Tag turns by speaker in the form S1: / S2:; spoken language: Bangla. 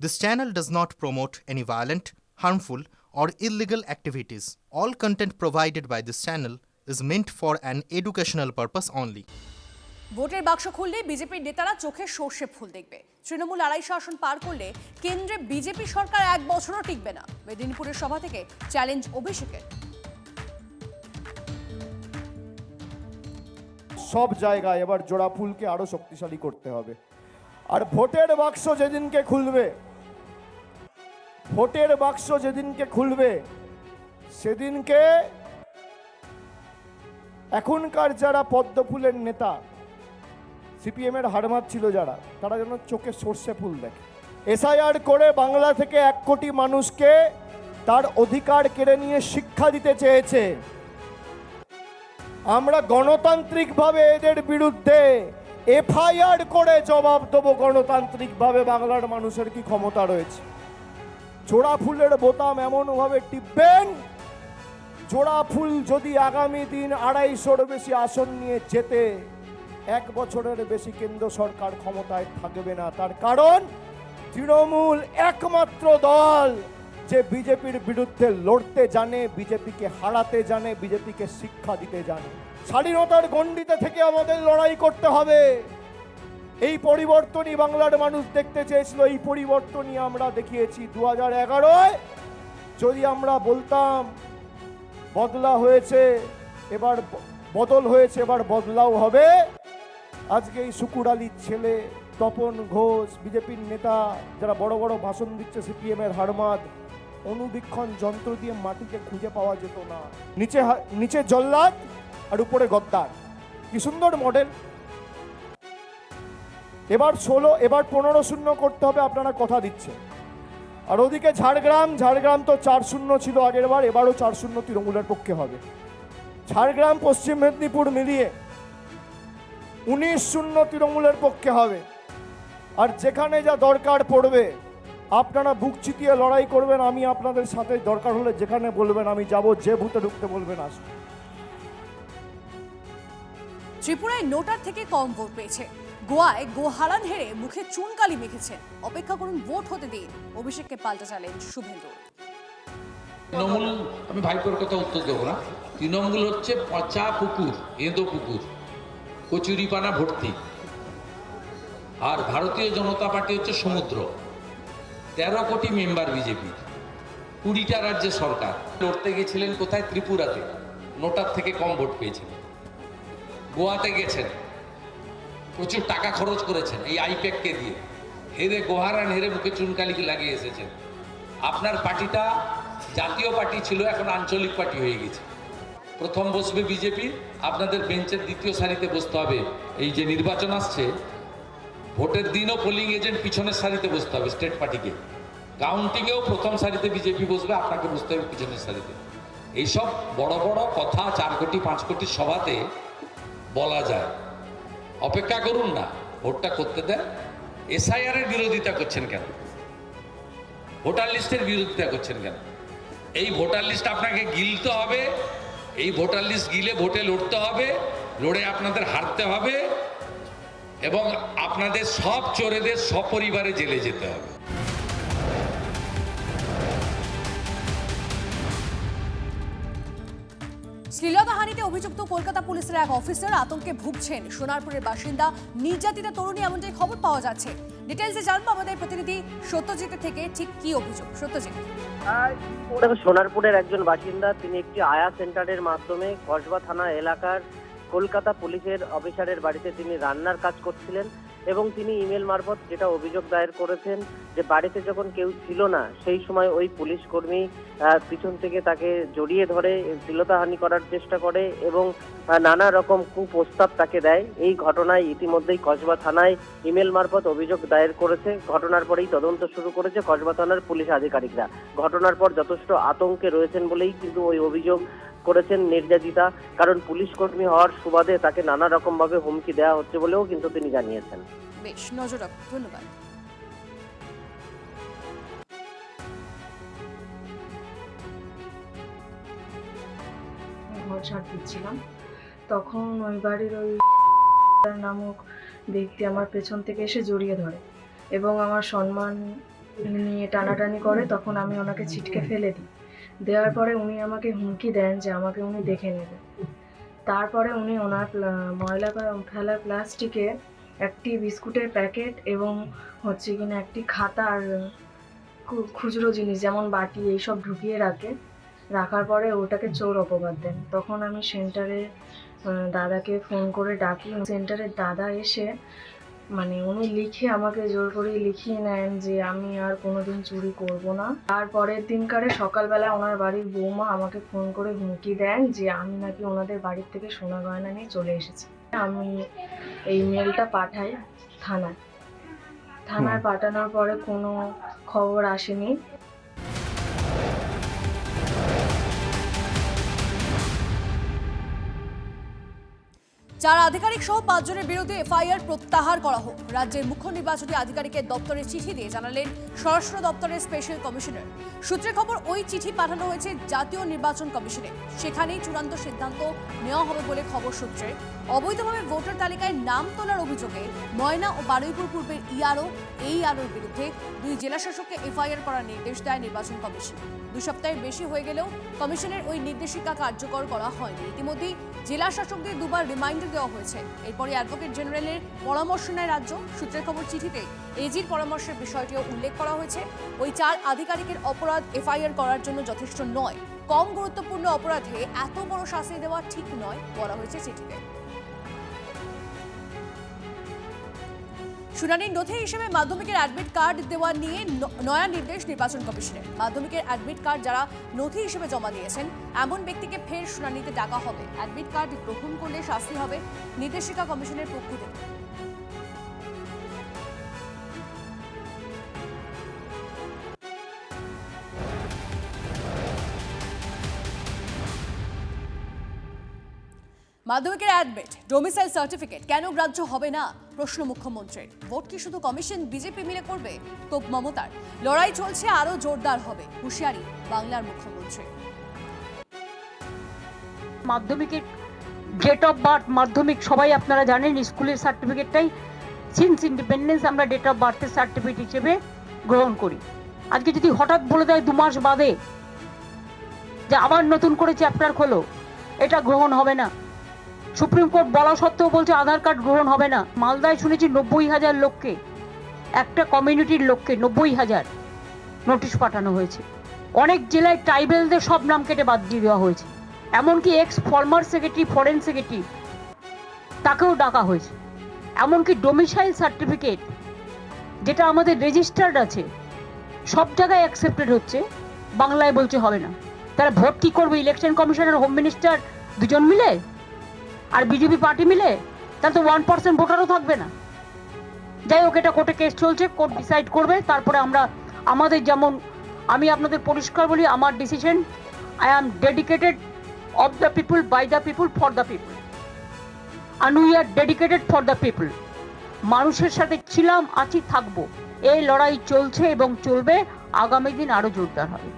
S1: This channel does not promote any violent, harmful, or illegal activities. All content provided by this channel is meant for an educational purpose only.
S2: ভোটের বাক্স খুললে বিজেপির নেতারা চোখে সর্ষে ফুল দেখবে। তৃণমূল 250 আসন পার করলে কেন্দ্রে বিজেপি সরকার 1 বছরও টিকবে না। মেদিনীপুরের সভা থেকে চ্যালেঞ্জ অভিষেকের।
S3: সব জায়গায় এবার জোড়া ফুলকে আরো শক্তিশালী করতে হবে। আর ভোটের বাক্স যেদিনকে খুলবে সেদিনকে এখনকার যারা পদ্মফুলের নেতা, সিপিএম এর হারমাত ছিল যারা, তারা যেন চোখে সর্ষে ফুল দেখে। এসআইআর করে বাংলা থেকে 1 কোটি মানুষকে তার অধিকার কেড়ে নিয়ে শিক্ষা দিতে চেয়েছে। আমরা গণতান্ত্রিকভাবে এদের বিরুদ্ধে এফআইআর করে জবাব দেবো। গণতান্ত্রিকভাবে বাংলার মানুষের কি ক্ষমতা রয়েছে? জোড়া ফুলের বোতাম এমনভাবে টিপবেন, জোড়া ফুল যদি আগামী দিন 250-র বেশি আসন নিয়ে যেতে 1 বছরের বেশি কেন্দ্র সরকার ক্ষমতায় থাকবে না। তার কারণ তৃণমূল একমাত্র দল যে বিজেপির বিরুদ্ধে লড়তে জানে, বিজেপিকে হারাতে জানে, বিজেপিকে শিক্ষা দিতে জানে। স্বাধীনতার গণ্ডিতে থেকে আমাদের লড়াই করতে হবে। এই পরিবর্তনই বাংলার মানুষ দেখতে চেয়েছিল, এই পরিবর্তনই আমরা দেখিয়েছি। 2011-য় যদি আমরা বলতাম বদলা হয়েছে, এবার বদল হয়েছে, এবার বদলাও হবে, আজকে এই শুকুর আলীর ছেলে তপন ঘোষ, বিজেপির নেতা যারা বড় বড় ভাষণ দিচ্ছে, সিপিএম এর হারমাদ, অনুবীক্ষণ যন্ত্র দিয়ে মাটিকে খুঁজে পাওয়া যেত না। নিচে জল্লাদ আর উপরে গদ্দার, কি সুন্দর মডেল। এবার 15-0 করতে হবে, আপনারা কথা দিচ্ছেন। আর ওদিকে ঝাড়গ্রাম তো 4-0 ছিল আগের বার, এবারও 4-0 তৃণমূলের পক্ষে হবে। ঝাড়গ্রাম পশ্চিম মেদিনীপুর মিলিয়ে 19-0 তৃণমূলের পক্ষে হবে। আর যেখানে যা দরকার পড়বে আপনারা বুক চিতিয়ে লড়াই করবেন, আমি আপনাদের সাথে, দরকার হলে যেখানে বলবেন আমি যাব, যে ভূতে ঢুকতে বলবেন আসুন।
S2: ত্রিপুরায় নোটার থেকে কম ভোট পেয়েছে। গোয়ায় গোহারান হেরে মুখে চুনকালি মেখেছেন। অপেক্ষা করুন, ভোট হতে দিন। অভিষেককে পাল্টা চ্যালেঞ্জ শুভেন্দু।
S4: তৃণমূল, আমি ভাইপোর কথা উত্তর দেবো না। তৃণমূল হচ্ছে পচা পুকুর, এঁদো পুকুর, কচুরিপানা ভর্তি। আর ভারতীয় জনতা পার্টি হচ্ছে সমুদ্র। 13 কোটি মেম্বার বিজেপির, 20টা রাজ্যের সরকার। লড়তে গেছিলেন কোথায়? ত্রিপুরাতে, নোটার থেকে কম ভোট পেয়েছিলেন। গোয়াতে গেছেন, প্রচুর টাকা খরচ করেছেন এই আইপ্যাককে দিয়ে, হেরে গোহারান হেরে মুখে চুনকালি লাগিয়ে এসেছেন। আপনার পার্টিটা জাতীয় পার্টি ছিল, এখন আঞ্চলিক পার্টি হয়ে গেছে। প্রথম বসবে বিজেপি, আপনাদের বেঞ্চের দ্বিতীয় সারিতে বসতে হবে। এই যে নির্বাচন আসছে, ভোটের দিনও পোলিং এজেন্ট পিছনের সারিতে বসতে হবে স্টেট পার্টিকে। কাউন্টিংয়েও প্রথম সারিতে বিজেপি বসবে, আপনাকে বসতে হবে পিছনের সারিতে। এইসব বড় বড় কথা 4 কোটি 5 কোটির সভাতে বলা যায়। অপেক্ষা করুন না, ভোটটা করতে দেন। এসআইআর এর বিরোধিতা করছেন কেন? ভোটার লিস্টের বিরোধিতা করছেন কেন? এই ভোটার লিস্ট আপনাকে গিলতে হবে। এই ভোটার লিস্ট গিলে ভোটে লড়তে হবে, লড়ে আপনাদের হারতে হবে এবং আপনাদের সব চোরেদের সপরিবারে জেলে যেতে হবে।
S2: শ্লীলতাহানিতে অভিযুক্ত কলকাতা পুলিশের এক অফিসার আতঙ্কে ভুগছেন। সোনারপুরের বাসিন্দা নির্যাতিতা তরুণী, এমনটাই খবর পাওয়া যাচ্ছে। ডিটেলসে জানবো আমাদের প্রতিনিধি সত্যজিতের থেকে, ঠিক কি অভিযোগ সত্যজিৎ?
S5: সোনারপুরের একজন বাসিন্দা, তিনি একটি আয়া সেন্টারের মাধ্যমে কসবা থানা এলাকার কলকাতা পুলিশের অফিসারের বাড়িতে তিনি রান্নার কাজ করছিলেন এবং তিনি ইমেল মারফত যেটা অভিযোগ দায়ের করেছেন যে বাড়িতে যখন কেউ ছিল না সেই সময় ওই পুলিশ কর্মী পিছন থেকে তাকে জড়িয়ে ধরে শ্লীলতাহানি করার চেষ্টা করে এবং নানা রকম কুপ্রস্তাব তাকে দেয়। এই ঘটনায় ইতিমধ্যেই কসবা থানায় ইমেল মারফত অভিযোগ দায়ের করেছে। ঘটনার পরেই তদন্ত শুরু করেছে কসবা থানার পুলিশ আধিকারিকরা। ঘটনার পর যথেষ্ট আতঙ্কে রয়েছেন বলেই কিন্তু ওই অভিযোগ করেছেন নির্যাতিতা, কারণ পুলিশ কর্মী হওয়ার সুবাদে তাকে নানা রকম ভাবে হুমকি দেওয়া হচ্ছে বলেও কিন্তু তিনি জানিয়েছেন।
S2: বেশ, নজর রাখুন। ধন্যবাদ।
S6: ঘর ঝাড় দিচ্ছিলাম, তখন ওই বাড়ির ওই নামক ব্যক্তি আমার পেছন থেকে এসে জড়িয়ে ধরে এবং আমার সম্মান নিয়ে টানাটানি করে, তখন আমি ওনাকে ছিটকে ফেলে দিই। দেওয়ার পরে উনি আমাকে হুমকি দেন যে আমাকে উনি দেখে নেবে। তারপরে উনি ওনার ময়লা ফেলার প্লাস্টিকে একটি বিস্কুটের প্যাকেট এবং হচ্ছে কিনা একটি খাতা আর খুচরো জিনিস যেমন বাটি এইসব ঢুকিয়ে রাখার পরে ওটাকে চোর অপবাদ দেন। তখন আমি সেন্টারে দাদাকে ফোন করে ডাকি। সেন্টারের দাদা এসে মানে উনি লিখে আমাকে জোর করে লিখিয়ে নেন যে আমি আর কোনোদিন চুরি করব না। তারপরের দিনকারে সকালবেলা ওনার বাড়ির বৌমা আমাকে ফোন করে হুমকি দেন যে আমি নাকি ওনাদের বাড়ির থেকে সোনা গয়না নিয়ে চলে এসেছি। আমি এই মেলটা পাঠাই থানায় পাঠানোর পরে কোনো খবর আসেনি।
S2: চার আধিকারিক সহ 5 জনের বিরুদ্ধে এফআইআর প্রত্যাহার করা হোক। রাজ্যের মুখ্য নির্বাচনী আধিকারিকের দপ্তরে চিঠি দিয়ে জানালেন স্বরাষ্ট্র দপ্তরের স্পেশাল কমিশনার। সূত্রে খবর, ওই চিঠি পাঠানো হয়েছে জাতীয় নির্বাচন কমিশনে। সেখানেই চূড়ান্ত সিদ্ধান্ত নেওয়া হবে বলে খবর সূত্রে। অবৈধভাবে ভোটার তালিকায় নাম তোলার অভিযোগে ময়না ও বারুইপুর পূর্বের ইআরওর বিরুদ্ধে 2 জেলাশাসককে এফআইআর করার নির্দেশ দেয় নির্বাচন কমিশন। 2 সপ্তাহের বেশি হয়ে গেলেও কমিশনের ওই নির্দেশিকা কার্যকর করা হয়নি। ইতিমধ্যেই জেলা শাসকদের 2 বার রিমাইন্ডার দেওয়া হয়েছে। এরপরে অ্যাডভোকেট জেনারেলের পরামর্শ নেয় রাজ্য। সূত্রের খবর, চিঠিতে এজির পরামর্শের বিষয়টিও উল্লেখ করা হয়েছে। ওই 4 আধিকারিকের অপরাধ এফআইআর করার জন্য যথেষ্ট নয়। কম গুরুত্বপূর্ণ অপরাধে এত বড় শাস্তি দেওয়া ঠিক নয় বলা হয়েছে চিঠিতে। শুনানির নথি হিসেবে মাধ্যমিকের অ্যাডমিট কার্ড দেওয়া নিয়ে নয়া নির্দেশ নির্বাচন কমিশনের। মাধ্যমিকের অ্যাডমিট কার্ড যারা নথি হিসেবে জমা দিয়েছেন এমন ব্যক্তিকে ফের শুনানিতে ডাকা হবে। অ্যাডমিট কার্ড গ্রহণ করলে শাস্তি হবে নির্দেশিকা কমিশনের পক্ষ থেকে। মাধ্যমিকের অ্যাডমিট, ডোমিসাইল সার্টিফিকেট কেন গ্রাহ্য হবে না? প্রশ্ন মুখ্যমন্ত্রীর। ভোট কি শুধু কমিশন বিজেপি মিলে করবে? তোপ মমতার। লড়াই চলছে, আরো জোরদার হবে, হুঁশিয়ারি বাংলার মুখ্যমন্ত্রী।
S7: মাধ্যমিকের ডেট অফ বার্থ, মাধ্যমিক সবাই আপনারা জানেন, স্কুলের সার্টিফিকেটটাই সিন্স ইন্ডিপেন্ডেন্স আমরা ডেট অফ বার্থের সার্টিফিকেট হিসেবে গ্রহণ করি। আজকে যদি হঠাৎ বলে দেয় 2 মাস বাদে যে আবার নতুন করে চ্যাপ্টার খোলো, এটা গ্রহণ হবে না। সুপ্রিম কোর্ট বলা সত্ত্বেও বলছে আধার কার্ড গ্রহণ হবে না। মালদায় শুনেছি 90,000 লোককে, একটা কমিউনিটির লোককে 90,000 নোটিশ পাঠানো হয়েছে। অনেক জেলায় ট্রাইবেলদের সব নাম কেটে বাদ দিয়ে দেওয়া হয়েছে। এমনকি x former secretary, foreign secretary, তাকেও ডাকা হয়েছে। এমনকি ডোমিসাইল সার্টিফিকেট যেটা আমাদের রেজিস্টার্ড আছে সব জায়গায় অ্যাকসেপ্টেড হচ্ছে, বাংলায় বলছে হবে না। তারা ভোট কি করবে? ইলেকশন কমিশনার, হোম মিনিস্টার 2 জন মিলে আর বিজেপি পার্টি মিলে? তাহলে তো 1% ভোটারও থাকবে না। যাই হোক, এটা কোর্টে কেস চলছে, কোর্ট ডিসাইড করবে। তারপরে আমাদের যেমন আমি আপনাদের পরিষ্কার বলি, আমার decision, I am dedicated of the people, by the people, for the people, and we are dedicated for the people. মানুষের সাথে ছিলাম, আছি, থাকবো। এই লড়াই চলছে এবং চলবে, আগামী দিন আরো জোরদার হবে।